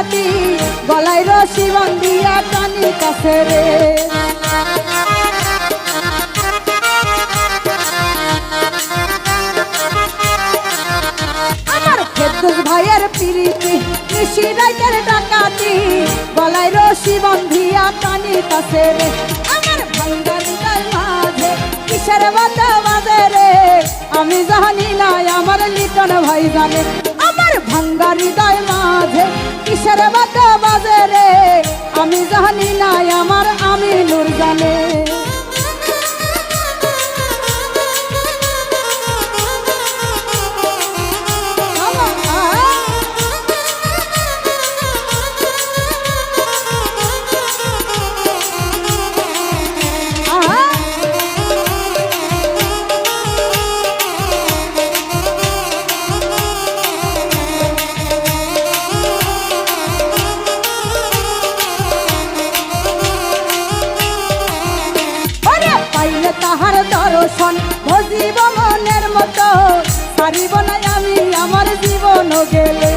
ডাকাতি গলায় রশি বান্ধিয়া টানি কাছে রে আমার ফেরদৌস ভাইয়ের পিরিতি নিশি রাইতের ডাকাতি গলায় রশি বান্ধিয়া টানি কাছে রে আমার ভাঙ্গা হৃদয় মাঝে কিসের বাজা বাজে রে আমি জানি না আমার লিটন ভাই জানে আমার ভাঙ্গা হৃদয় মাঝে কিসের বাজা বাজে রে আমি জানি না আমার আমিনুর জানে তাহার দর্শন ভজিব মনের মতো পারিব না আমি আমার জীবন গেলে